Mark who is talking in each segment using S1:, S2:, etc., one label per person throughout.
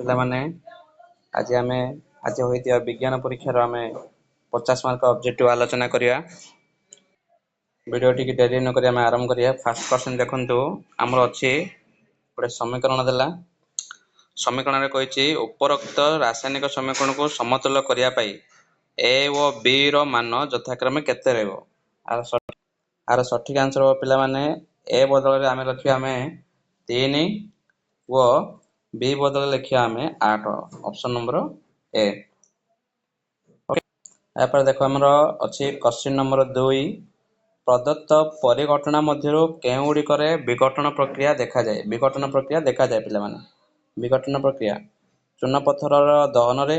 S1: ପିଲାମାନେ ଆଜି ହୋଇଥିବା ବିଜ୍ଞାନ ପରୀକ୍ଷାର ଆମେ 50 ମାର୍କ ଅବଜେକ୍ଟିଭ ଆଲୋଚନା କରିବା। ଭିଡ଼ିଓ ଟିକେ ଡେରି ନ କରି ଆମେ ଆରମ୍ଭ କରିବା। ଫାର୍ଷ୍ଟ क्वेश्चन ଦେଖନ୍ତୁ, ଆମର ଅଛି ଗୋଟେ ସମୀକରଣ ଦେଲା। ସମୀକରଣରେ କହିଛି ଉପରୋକ୍ତ ରାସାୟନିକ ସମୀକରଣକୁ ସମତୁଲ କରିବା ପାଇଁ A ଓ B ର ମାନ ଯଥାକ୍ରମେ କେତେ ରହିବ? ଆର ସଠିକ ଆନ୍ସର ହେବ ପିଲାମାନେ A ବଦଳରେ ଆମେ ଲେଖିବା 3 ଓ B ବଦଳରେ ଲେଖିବା 8। Option number A। ଏହାପରେ ଦେଖ ଆମର ଅଛି क्वेश्चन नंबर 2। प्रदत्त परिघटना मध्यरु केउଗୁଡ଼ିकरे विघटन प्रक्रिया देखाଯାଏ? विघटन प्रक्रिया देखाଯାଏ पिलाମାନେ। विघटन प्रक्रिया चूनपत्थरर दहनरे,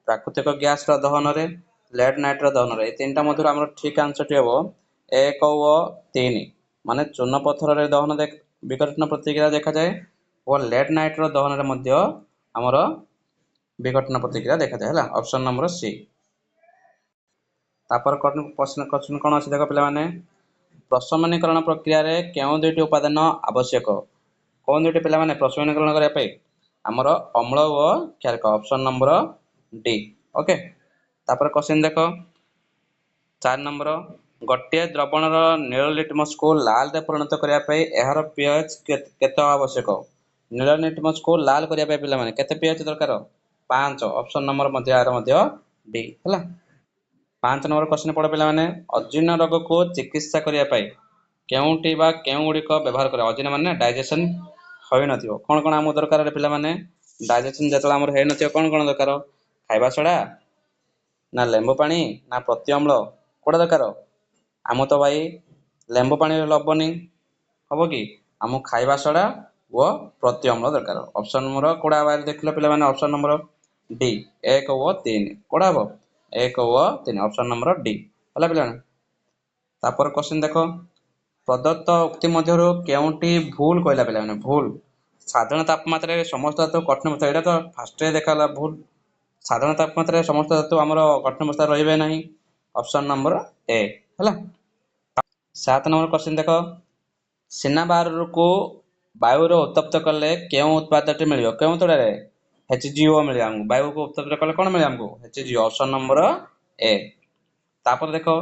S1: प्राकृतिक गैस दहनरे, लेड नाइट दहनरे। ए तीनटा मध्यरु हमर ठीक आंसर टी हेबो 1 ओ 3। माने चूनपत्थररे दहन विघटन प्रक्रिया देखाଯାଏ और लेड नाइट दहनरे मध्य हमर विघटन प्रक्रिया देखाଯାଏ ହେଲା। Option number C. तापर क्वेश्चन कोन अछि देखो पिलाମାନେ, प्रशमनीकरण प्रक्रिया रे केउ दुईटी उपादान आवश्यक? कोन दुईटी पिलाମାନେ प्रशमनीकरण करिया पे हमर अम्ल ओ क्षारक। Option number D. ओके। तापर क्वेश्चन देखो 4 नंबर, गोटे द्रवणर नील लिटमस को लाल रे परिणत करिया पे एहार pH केते आवश्यक? नील लिटमस को लाल करिया पे पिलाମାନେ केते pH दरकार? 5। ऑप्शन नंबर मध्य आर मध्य डी हैला। 5 नंबर क्वेश्चन पढ़ पिलाମାନେ, अजीर्ण रोग को चिकित्सा करिया पाई केउटी बा केउगुड़िक व्यवहार करे? अजीर्ण माने डाइजेशन होई नथियो। कोन कोन आम दरकार रे पिलाମାନେ? डाइजेशन जेतला हमर हे नथियो कोन कोन दरकार? खाइबा सोडा ना लेंबू पानी ना प्रति अम्ल कोडा दरकार? आम तो भाई लेंबू पानी लबनी हबो कि आम खाइबा सोडा वो प्रति अम्ल दरकार। ऑप्शन नंबर कोडा बारे देखलो पिलाମାନେ, ऑप्शन नंबर डी 1 ओ 3 कोडा हबो 1 ओ 3। ऑप्शन नंबर डी होला पिलाମାନେ। तापर क्वेश्चन देखो, प्रदत्त उक्ति मध्यरु केउटी भूल कहला पिलाମାନେ? भूल साधारण तापमात्रा रे समस्त धातु कठिन अवस्था, एटा तो फास्ट रे देखाला भूल। साधारण तापमात्रा रे समस्त धातु हमरो कठिन अवस्था रहिबे नाही। ऑप्शन नंबर ए होला। 7 नंबर क्वेश्चन देखो, सीना बाहर को वायु रो उत्तप्त करले केउ उत्पादटी मिलियो? केउ तोड़े HGO मिले हमको। वायु को उत्तप्त करले कोन मिले हमको? HGO। Option number A. तापर देखो,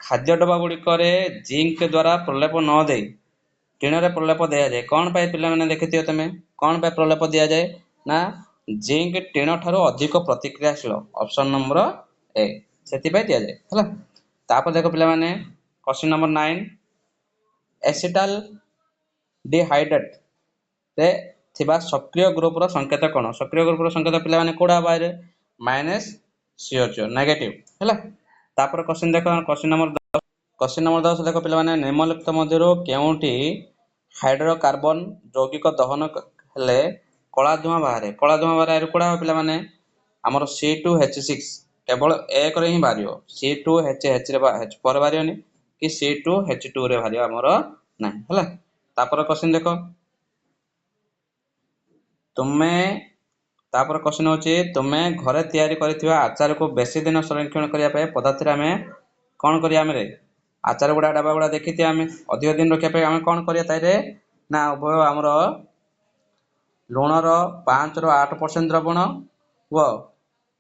S1: खाद्य डब्बा गुड़िकरे जिंक द्वारा प्रलेप न दे टीण रे प्रलेप दिया जाए कोन पाई पिलाମାନେ देखिथियो तमे? कोन पाई प्रलेप दिया जाए ना जिंक टीण ठारो अधिक प्रतिक्रियाशील। ऑप्शन नंबर ए सेति पाई दिया जाए हैला। तापर देखो पिलाମାନେ क्वेश्चन नंबर 9, एसिटाल डिहाइड्रेट रे थिबा सक्रिय ग्रुप रो संकेत कोन? सक्रिय ग्रुप रो संकेत पिलाମାନେ कोडा बारे -CH नेगेटिव हैला। तापर क्वेश्चन देखो क्वेश्चन नंबर 10 देखो पिलाମାନେ, निम्नलिखित मध्यरु केउटी हाइड्रोकार्बन यौगिक दहन हेले कला धुआं बाहरे? कला धुआं बाहरे आरो कोडा पिलाମାନେ हमर C2H6 केवल एक रे ही बारियो। C2H रे H पर बारियोनी कि C2H2 रे बारियो हमर नै हैला। तापर क्वेश्चन देखो तापर क्वेश्चन होची, तुमे घरे तयारी करथिबा आचार को बेसी दिन संरक्षण करिया पे पदार्थ रे हमें कोन करिया हमरे? आचार गुडा डबा गुडा देखिते हमें अधिक दिन रखिया पे हमें कोन करिया ताइरे ना उभय हमर लुण रो 5 रो 8% द्रवण व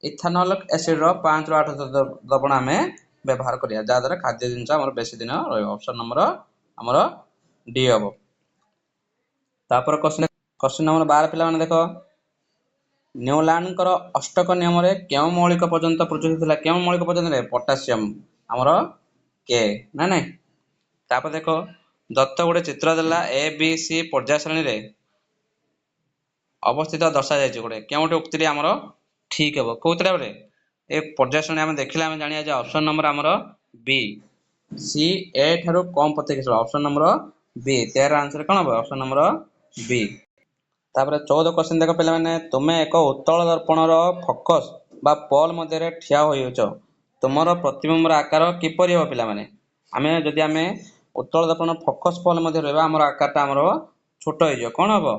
S1: इथानॉल एसिड रो 5 रो 8 द्रवण हमें व्यवहार करिया, जा द्वारा खाद्य जिंस हमर बेसी दिन रहयो। ऑप्शन नंबर हमर डी हबो। तापर क्वेश्चन नंबर 12 पिला माने देखो, न्यूलैंड कर अष्टक नियम रे केउ मौलिक पर्यंत प्रचलित थिला? केउ मौलिक पर्यंत रे? पोटेशियम हमर के ना नै। तापर देखो, दत्त गुडे चित्र देला ए बी सी पर्याय श्रेणी रे अवस्थित दर्शा जायछि गुडे केउटे उक्ति रे हमर ठीक हेबो? कोउतरा रे ए पर्याय श्रेणी हम देखिला हम जानिया जे ऑप्शन नंबर हमर बी सी ए थारो कम प्रतिक्रियाशील। ऑप्शन नंबर बी 13 आंसर कोन हो? Option number B. तापर 14 क्वेश्चन देखो पिला माने, तुमे एक उत्तल दर्पण रो फोकस बा पोल मध्य रे ठिया होइछ, तुमरो प्रतिबिंब रो आकार किपरि हो पिला माने? आमे जदि आमे उत्तल दर्पण फोकस पोल मध्य रहबा हमर आकारटा हमर छोट होई जो कोन हो?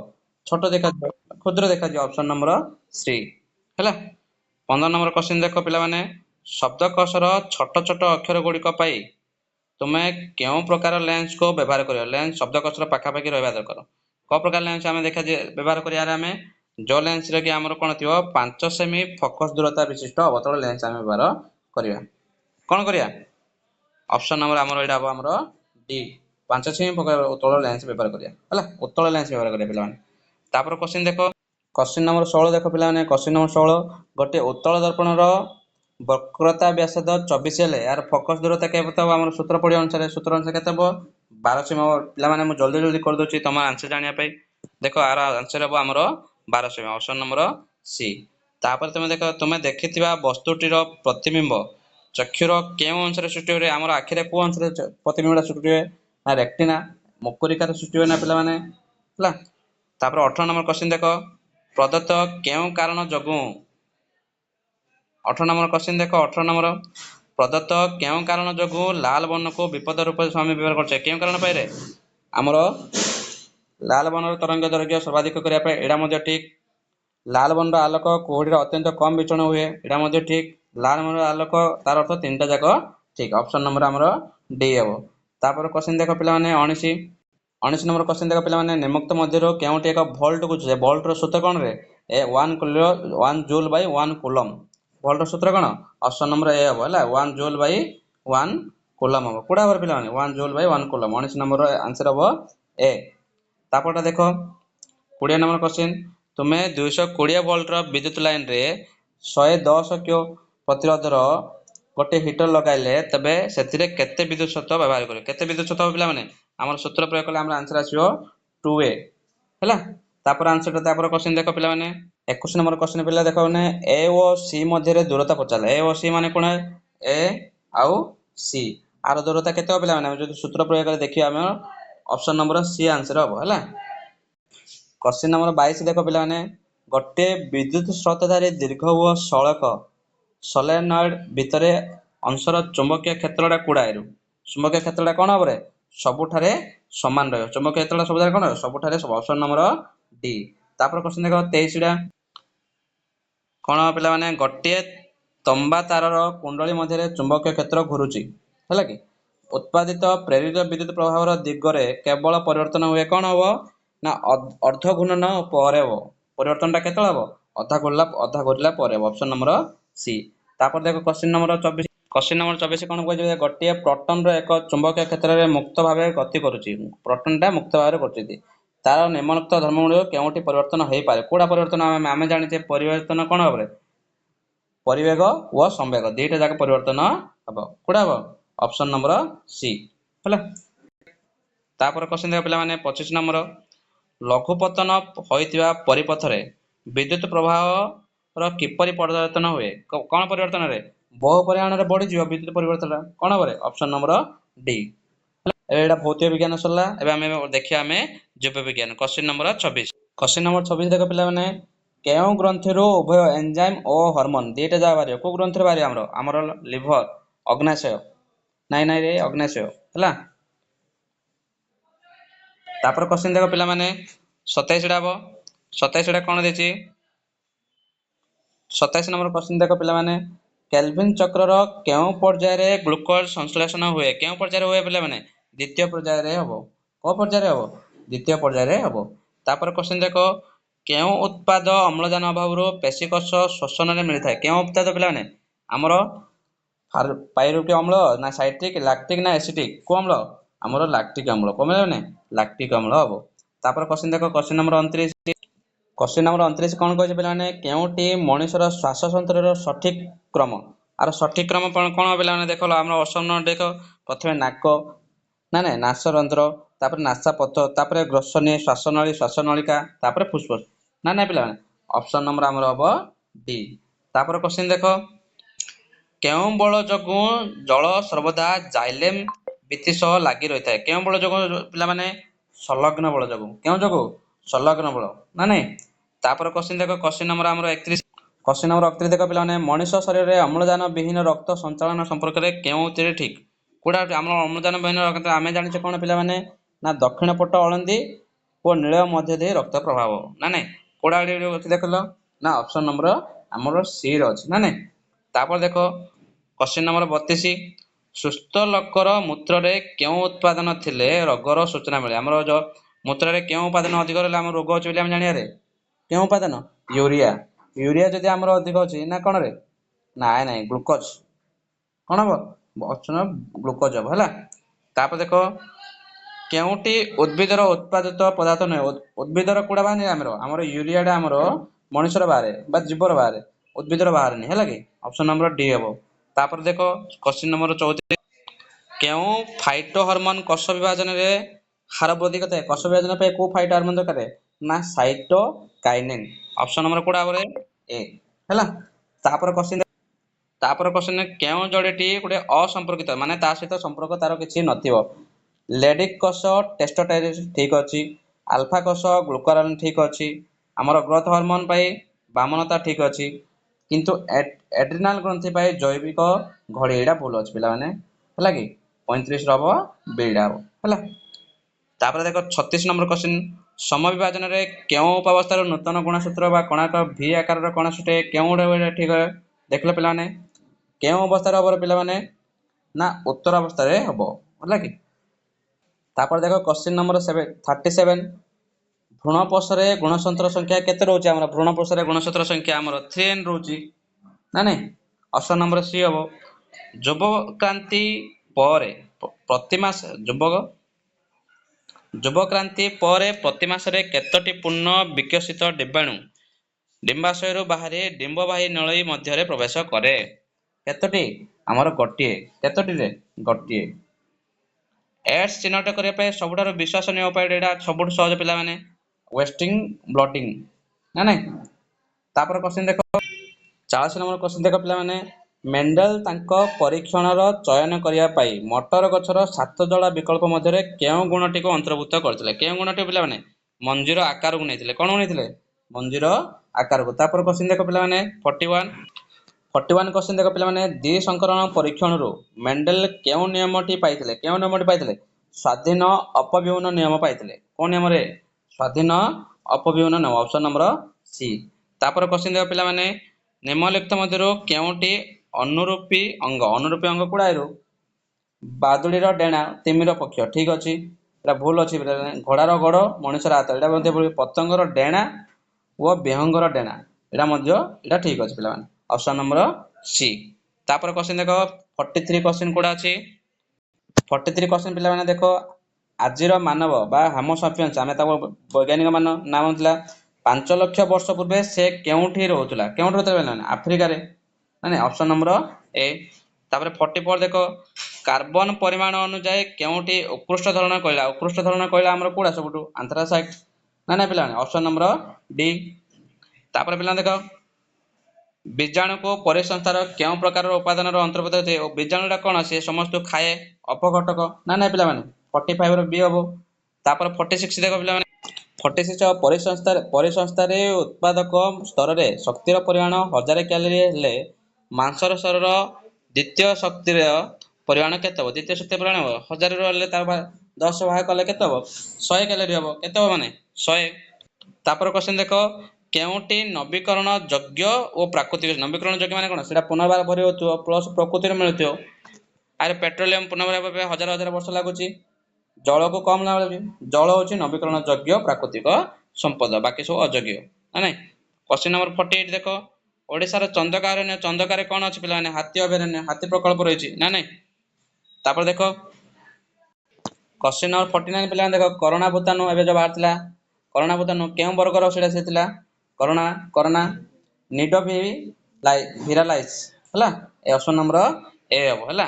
S1: छोट देखा क्षुद्र देखा जो। ऑप्शन नंबर सी हैला। 15 नंबर क्वेश्चन देखो पिला माने, शब्दकोश रो छोट छोट अक्षर गुड़िक पाई तुमे केउ प्रकार लेंस को व्यवहार करियो? लेंस शब्दकोश रो पाखा पाखी रहबा दरकार। को प्रकार लेंस हमें देखा जे व्यवहार करिया रे हमें जो लेंस रे कि हमर कोन थियो 5 सेमी फोकस दूरता विशिष्ट अवतल लेंस हम व्यवहार करिया कोन करिया ऑप्शन नंबर हमर एडा हमर डी 5 सेमी फोकस उत्तल लेंस व्यवहार करिया हला उत्तल लेंस व्यवहार करिया पिला माने तापर क्वेश्चन देखो क्वेश्चन नंबर 16 देखो पिला माने क्वेश्चन नंबर 16 गोटे उत्तल दर्पण रो वक्रता व्यासार्ध 24 हेले यार फोकस दूरता के बताओ हमर सूत्र पड़ी अनुसार सूत्र अनुसार केते हो 12 सेमी पिला माने मु जल्दी जल्दी कर दोची तमा आंसर जानिया पे देखो आर आंसर हो हमर 12 सेमी ऑप्शन नंबर सी तापर तुम देखो तुम देखिथिबा वस्तुटीर प्रतिबिंब चक्षुर केउ अंशरे सृष्टि होरे हमर आखिरे को अंशरे प्रतिबिंबटा सृष्टि होए ना रेक्टिना मुकुरिकार सृष्टि होए ना पिला माने हला तापर 18 नंबर क्वेश्चन देखो प्रदत्त केउ कारण जगु 18 नंबर क्वेश्चन देखो 18 नंबर प्रदत्त केउ कारण जगु लाल बर्ण को विपद रूप स्वामी व्यवहार करछे केउ कारण पाइरे हमर लाल बर्णर तरंग दैर्घ्य सर्वाधिक करिया पे एडा मध्ये ठीक लाल बर्णर आलोक कोहडीर अत्यंत कम विचरण हुए एडा मध्ये ठीक लाल बर्णर आलोक तार अर्थ तीनटा जाक ठीक ऑप्शन नंबर हमर डी हेबो तापर क्वेश्चन देखो पिला माने 19 नंबर क्वेश्चन देखो पिला माने निम्नोक्त मध्यरो केउटी एक वोल्ट को जे वोल्ट रो सूत्र कोन रे ए 1 kilo 1 joule by 1 coulomb volt रो सूत्र कोन ऑप्शन नंबर ए हेबो हला 1 जूल बाय 1 कूलम हेबो कोडा बर पिला माने 1 joule by 1 coulomb 19 number row answer हेबो ए तापरटा देखो 20 नंबर क्वेश्चन तुमे 220 वोल्ट रो विद्युत लाइन रे 110 क्यू प्रतिरोध रो गोटे हीटर लगाइले तबे सेतिरे केते विद्युत तत्व व्यवहार करे केते विद्युत तत्व पिला माने हमर सूत्र प्रयोग करले हमर आंसर आसीओ 2a हैला तापर आंसर तापर क्वेश्चन देखो पिला माने 21 नंबर क्वेश्चन पिला देखो माने ए ओ सी मध्य रे दूरता पचाले ए ओ सी माने कोन ए आउ सी आर दूरता केते हो पिला माने जदि सूत्र प्रयोग करे देखिया हम ऑप्शन नंबर सी आंसर हो हैला क्वेश्चन नंबर 22 देखो पिला माने गोटे विद्युत स्रोतधारी दीर्घ व सड़क सोलेनॉइड भितरे अंशर चुंबकीय क्षेत्रटा कुडायरु चुंबकीय क्षेत्रटा कोन हबरे सबुठारे समान रहयो चुंबकीय क्षेत्रटा सबुठारे कोन सबुठारे ऑप्शन नंबर डी तापर क्वेश्चन देखो 23 टा कोन पिला माने गोटे तंबा तारर कुंडली मध्य रे चुंबकीय क्षेत्र घुरुची हैला कि उत्पादित प्रेरित विद्युत प्रभावर दिगरे केवल परिवर्तन हुए कोन हबो ना अर्ध गुणन परे हो परिवर्तनटा केतल हबो आधा घुरला परे ऑप्शन नंबर सी तापर देखो क्वेश्चन नंबर 24 कोन कहै जे गोटे प्रोटॉन रो एक चुंबकीय क्षेत्र रे मुक्त भाबे गति करूची प्रोटॉनटा मुक्त भाबे करची तार निम्नलिखित धर्म गुण केउटी परिवर्तन होई पारे कोडा परिवर्तन आमे जानिचे परिवर्तन कोन हबरे परिवेग व संवेग दुईटा जाक परिवर्तन हबो कोडा हबो ऑप्शन नंबर सी हला तापर क्वेश्चन देखो पिला माने 25 नंबर लघुपतन होइतिबा परिपथरे विद्युत प्रवाह रो किपरि परिवर्तन हुए कोन परिवर्तन रे बहु परिमाण रे बढ़ी जिवो विद्युत परिवर्तन कोन हबरे ऑप्शन नंबर डी एटा भौतिक विज्ञान सरला एबे हमें देखिया हमें जीव विज्ञान क्वेश्चन नंबर 26 देखो पिला माने केउ ग्रंथि रो उभय एंजाइम और हार्मोन दुईटा जा बारे को ग्रंथि रे बारे हमर लिवर अग्नाशय नाइ रे अग्नाशय हला तापर क्वेश्चन देखो पिला माने 27 टा 27 टा कोन देछि 27 नंबर क्वेश्चन देखो पिला माने केल्विन चक्र रो केउ पर्याय रे ग्लूकोज संश्लेषण हुए केउ पर्याय रे हुए पिला माने द्वितीय पर्याय रे हबो को पर्याय रे हबो द्वितीय पर्याय रे हबो तापर क्वेश्चन देखो केउ उत्पाद अम्लजान अभाव रो पेशीकोष श्वसन रे मिलि थाए केउ उत्पाद पिला माने हमरो पाइरुवेटिक अम्ल ना साइट्रिक लैक्टिक ना एसिटिक को अम्ल हमरो लैक्टिक अम्ल को माने लैक्टिक अम्ल हबो तापर क्वेश्चन देखो क्वेश्चन नंबर 29 कोन कहै छै पिला माने केउटी मनुष्यर श्वास तंत्र रो सठिक क्रम आर सठिक क्रम कोन पिला माने देखलो हमरो ऑप्शन देखो प्रथमे नाक ना ना नासरंध्र तापर नासापथ तापर ग्रसनी श्वासनलिका तापर फुसफुस ना ना पिला माने ऑप्शन नंबर हमरो हबो डी तापर क्वेश्चन देखो केउ बल जगु जल सर्वदा जाइलेम बिति सह लागि रहि थाए केउ बल जगु पिला माने संलग्न बल जगु केउ जगु संलग्न बल ना नै तापर क्वेश्चन देखो क्वेश्चन नंबर हमरो 31 देखो पिला माने मनुष्य शरीर रे अम्लजान विहीन रक्त संचालन संपर्क रे केउतिरे ठीक कोडा हमरो अम्लजान विहीन रक्त आमे जानिछे कोन पिला माने ना दक्षिण पट अळंदी ओ नील मध्य दे रक्त प्रभाव ना नै कोडा देखलो ना ऑप्शन नंबर हमरो सी रो अछि ना नै तापर देखो क्वेश्चन नंबर 32 सुस्थ लोकर मूत्र रे केउ उत्पादन थिले रोगर सूचना मिले हमरो जो मूत्र रे केउ उत्पादन अधिक रहले हम रोग अछि हम जानिया रे କେଉଁ ଉପାଦାନ? यूरिया। यूरिया ଯଦି ଆମର ଅଧିକ ଅଛି ନା କ'ଣ ରେ? ନାଇଁ ଗ୍ଲୁକୋଜ। କ'ଣ ହବ? ଅପସନ ଗ୍ଲୁକୋଜ ହବ ହେଲା। ତାପରେ ଦେଖ କେଉଁଟି ଉଦ୍ଭିଦର ଉତ୍ପାଦିତ ପଦାର୍ଥ ନୁହେଁ? ଉଦ୍ଭିଦର କୋଉଟା ବାହାରେ? ଆମର यूरियाଟା ଆମର ମଣିଷର ବାହାରେ ବା ଜୀବର ବାହାରେ, ଉଦ୍ଭିଦର ବାହାରେନି ହେଲା କି? ଅପସନ ନମ୍ବର ଡି ହବ। ତାପରେ ଦେଖ କ୍ୱେଶ୍ଚିନ୍ ନମ୍ବର 34 କେଉଁ ଫାଇଟୋ ହରମୋନ କୋଷ ବିଭାଜନରେ ହାର ବୃଦ୍ଧି କରିଥାଏ? କୋଷ ବିଭାଜନ ପାଇଁ କୋଉ ଫାଇଟୋ ହରମୋନ ଦରକାର? ନା ସାଇଟୋକାଇନିନ। ଅପସନ ନମ୍ବର କୋଉଟା ହବ? ଏ ହେଲା। ତାପରେ କ୍ୱେଶ୍ଚିନ୍ କେଉଁ ଯୋଡ଼ିଟି ଗୋଟେ ଅସମ୍ପର୍କିତ ମାନେ ତା ସହିତ ସମ୍ପର୍କ ତାର କିଛି ନଥିବ? ଲେଡିକ୍ କୋଷ ଟେଷ୍ଟୋଷ୍ଟେରୋନ ଠିକ ଅଛି, ଆଲଫା କୋଷ ଗ୍ଲୁକାରନ୍ ଠିକ ଅଛି, ଆମର ଗ୍ରୋଥ ହରମୋନ ପାଇଁ ବାମନତା ଠିକ ଅଛି, କିନ୍ତୁ ଏଡ୍ରିନାଲ ଗ୍ରନ୍ଥି ପାଇଁ ଜୈବିକ ଘଡ଼ି ଏଇଟା ଭୁଲ ଅଛି ପିଲାମାନେ ହେଲା କି? 35 ହବ ବିଟା ହବ ହେଲା। ତାପରେ ଦେଖ 36 ନମ୍ବର କ୍ୱେଶ୍ଚିନ୍ ସମବିଭାଜନରେ କେଉଁ ଉପାବସ୍ଥାରୁ ନୂତନ ଗୁଣସୂତ୍ର ବା କୋଣାର୍କ ଭି ଆକାରର କୋଣ ସୃଷ୍ଟି? କେଉଁଟା ଠିକ? ଦେଖିଲ ପିଲାମାନେ କେଉଁ ଅବସ୍ଥାରେ ହବ ପିଲାମାନେ? ନା ଉତ୍ତର ଅବସ୍ଥାରେ ହବ ହେଲା କି? ତାପରେ ଦେଖ କ୍ୱେଶ୍ଚିନ୍ ନମ୍ବର 37 ଭ୍ରୂଣପୋଷରେ ଗୁଣସୂତ୍ର ସଂଖ୍ୟା କେତେ ରହୁଛି? ଆମର ଭ୍ରୂଣପୋଷରେ ଗୁଣସୂତ୍ର ସଂଖ୍ୟା ଆମର 3n ରହୁଛି ନା ନାଇଁ? ଅପସନ ନମ୍ବର ସି ହବ। ଯୁବକ୍ରାନ୍ତି ପରେ ପ୍ରତି ମାସରେ କେତୋଟି ପୂର୍ଣ୍ଣ ବିକଶିତ ଡିମ୍ବାଣୁ ଡିମ୍ବାଶୟରୁ ବାହାରି ଡିମ୍ବବାହୀ ନଳୀ ମଧ୍ୟରେ ପ୍ରବେଶ କରେ? କେତୋଟି? ଆମର ଗୋଟିଏ। କେତୋଟିରେ? ଗୋଟିଏ। ଏଡ୍ସ ଚିହ୍ନଟ କରିବା ପାଇଁ ସବୁଠାରୁ ବିଶ୍ୱାସନୀୟ ଉପାୟ ଏଇଟା ସବୁଠୁ ସହଜ ପିଲାମାନେ ୱେଷ୍ଟିଂ ବ୍ଲଟିଂ ନା ନାଇଁ? ତାପରେ କ୍ୱେଶ୍ଚିନ୍ ଦେଖ 40 ନମ୍ବର କ୍ୱେଶ୍ଚିନ୍ ଦେଖ ପିଲାମାନେ ମେଣ୍ଡେଲ ତାଙ୍କ ପରୀକ୍ଷଣର ଚୟନ କରିବା ପାଇଁ ମଟର ଗଛର 7 ଜোড়ା ବିକଳ୍ପ ମଧ୍ୟରେ କେଉଁ ଗୁଣଟିକୁ ଅନ୍ତର୍ଭୁକ୍ତ କରିଥିଲେ? କେଉଁ ଗୁଣଟି ପିଲାମାନେ? ମଞ୍ଜିର ଆକାରକୁ ନେଇଥିଲେ। କ'ଣ ନେଇଥିଲେ? ମଞ୍ଜିର ଆକାରକୁ। ତାପରେ କ୍ୱେଶ୍ଚିନ୍ ଦେଖ ପିଲାମାନେ 41 କ୍ୱେଶ୍ଚିନ୍ ଦେଖ ପିଲାମାନେ ଦ୍ୱିସଂକରଣ ପରୀକ୍ଷଣରୁ ମେଣ୍ଡେଲ କେଉଁ ନିୟମଟି ପାଇଥିଲେ? କେଉଁ ନିୟମଟି ପାଇଥିଲେ? ସ୍ୱାଧୀନ ଅପବ୍ୟବନ ନିୟମ ପାଇଥିଲେ। କୋଉ ନିୟମରେ? ସ୍ୱାଧୀନ ଅପବ୍ୟବନ ନିୟମ। Option number C. ତାପରେ କ୍ୱେଶ୍ଚିନ୍ ଦେଖ ପିଲାମାନେ ନିମ୍ନଲିଖିତ ମଧ୍ୟରୁ କେଉଁଟି ଅନୁରୂପୀ ଅଙ୍ଗ? ଅନୁରୂପୀ ଅଙ୍ଗ କୋଉଟାରୁ? ବାଦୁଡିର ଡେଣା, ତିମିର ପକ୍ଷ ଠିକ ଅଛି। ଏଟା ଭୁଲ ଅଛି ପିଲାମାନେ। ଘୋଡାର ଗୋଡ, ମଣିଷର ହାତ ଏଟା ମଧ୍ୟ ଭୁଲ। ପତଙ୍ଗର ଡେଣା ଓ ବିହଙ୍ଗର ଡେଣା ଏଟା ଠିକ ଅଛି ପିଲାମାନେ। Option number C. ତାପରେ କ୍ୱେଶ୍ଚିନ୍ ଦେଖ 43 କ୍ୱେଶ୍ଚିନ୍ କୋଉଟା ଅଛି? 43 କ୍ୱେଶ୍ଚିନ୍ ପିଲାମାନେ ଦେଖ ଆଜିର ମାନବ ବା ହୋମୋ ସାପିଏନ୍ସ ଆମେ ତାକୁ ବୈଜ୍ଞାନିକ ନାମ ଥିଲା 5 ଲକ୍ଷ ବର୍ଷ ପୂର୍ବେ ସେ କେଉଁଠି ରହୁଥିଲା? କେଉଁଠି ରହୁଥିଲା ପିଲାମାନେ? ଆଫ୍ରିକାରେ ମାନେ ଅପସନ ନମ୍ବର ଏ। ତାପରେ 44 ଦେଖ କାର୍ବନ ପରିମାଣ ଅନୁଯାୟୀ କେଉଁଟି ଉତ୍କୃଷ୍ଟ ଧରଣର କଇଲା? ଉତ୍କୃଷ୍ଟ ଧରଣର କଇଲା ଆମର କୋଉଟା ସବୁଠୁ? ଆନ୍ଥ୍ରାସାଇଟ୍ ନା ପିଲାମାନେ? Option number D. ତାପରେ ପିଲାମାନେ ଦେଖ ବୀଜାଣୁକୁ ପରିସଂସ୍ଥାର କେଉଁ ପ୍ରକାରର ଉପାଦାନର ଅନ୍ତର୍ଭୁକ୍ତ ହୋଇଥାଏ? ଓ ବୀଜାଣୁଟା କ'ଣ? ସେ ସମସ୍ତଙ୍କୁ ଖାଏ, ଅପଘଟକ ନା ପିଲାମାନେ? 45 ର ବି ହବ। ତାପରେ 46 ଦେଖ ପିଲାମାନେ 46 ପରିସଂସ୍ଥାରେ ଉତ୍ପାଦକ ସ୍ତରରେ ଶକ୍ତିର ପରିମାଣ 1000 କ୍ୟାଲୋରି ହେଲେ ମାଂସର ସ୍ତରର ଦ୍ୱିତୀୟ ଶକ୍ତିର ପରିମାଣ କେତେ ହବ? ଦ୍ୱିତୀୟ ଶକ୍ତିର ପରିମାଣ ହବ 1000 ରୁ ହେଲେ ତାର 10 ଭାଗ କଲେ କେତେ ହବ? 100 କ୍ୟାଲୋରି ହବ। କେତେ ହବ ମାନେ? 100। ତାପରେ କ୍ୱେଶ୍ଚିନ୍ ଦେଖ କେଉଁଟି ନବୀକରଣ ଯୋଗ୍ୟ ଓ ପ୍ରାକୃତିକ? ନବୀକରଣ ଯୋଗ୍ୟ ମାନେ କ'ଣ? ସେଟା ପୁନର୍ବାର ଭରି ହେଉଥିବ ପ୍ଲସ୍ ପ୍ରକୃତିରେ ମିଳୁଥିବ। ଆରେ ପେଟ୍ରୋଲିୟମ ପୁନର୍ବାର ହେବା ପାଇଁ ହଜାର ବର୍ଷ ଲାଗୁଛି, ଜଳକୁ କମ ଲାଗୁଛି। ଜଳ ହେଉଛି ନବୀକରଣ ଯୋଗ୍ୟ ପ୍ରାକୃତିକ ସମ୍ପଦ, ବାକି ସବୁ ଅଯୋଗ୍ୟ ନା ନାଇଁ? କ୍ୱେଶ୍ଚିନ୍ ନମ୍ବର 48 ଦେଖ ଓଡ଼ିଶାର ଚନ୍ଦକା ଅରଣ୍ୟ, ଚନ୍ଦକାରେ କ'ଣ ଅଛି ପିଲାମାନେ? ହାତୀ ଅଭୟାରଣ୍ୟ, ହାତୀ ପ୍ରକଳ୍ପ ରହିଛି ନା ନାଇଁ? ତାପରେ ଦେଖ କ୍ୱେଶ୍ଚିନ୍ ନମ୍ବର 49 ପିଲାମାନେ ଦେଖ କରୋନା ଭୂତାଣୁ ଏବେ ଯୋଉ ବାହାରିଥିଲା, କରୋନା ଭୂତାଣୁ କେଉଁ ବର୍ଗର ସେଟା ସେ ଥିଲା? କରୋନା ନିଡୋଭିରାଲାଇସିସ୍ ହେଲା। ଏ ଅପସନ ନମ୍ବର ଏ ହବ ହେଲା।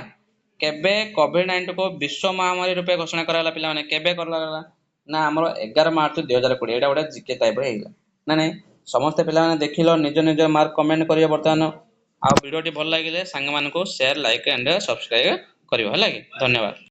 S1: କେବେ କୋଭିଡ-19 କୁ ବିଶ୍ୱ ମହାମାରୀ ରୂପେ ଘୋଷଣା କରାଗଲା ପିଲାମାନେ? କେବେ କରାଗଲା? ନା ଆମର 11 ମାର୍ଚ୍ଚ 2020। ଏଇଟା ଗୋଟେ ଜିକେ ଟାଇପର ହେଇଗଲା ନା ନାଇଁ? ସମସ୍ତେ ପିଲାମାନେ ଦେଖିଲ ନିଜ ନିଜ ମାର୍କ କମେଣ୍ଟ କରିବେ ବର୍ତ୍ତମାନ। ଆଉ ଭିଡ଼ିଓଟି ଭଲ ଲାଗିଲେ ସାଙ୍ଗମାନଙ୍କୁ ସେୟାର, ଲାଇକ୍ ଏଣ୍ଡ ସବସ୍କ୍ରାଇବ କରିବ ହେଲା କି? ଧନ୍ୟବାଦ।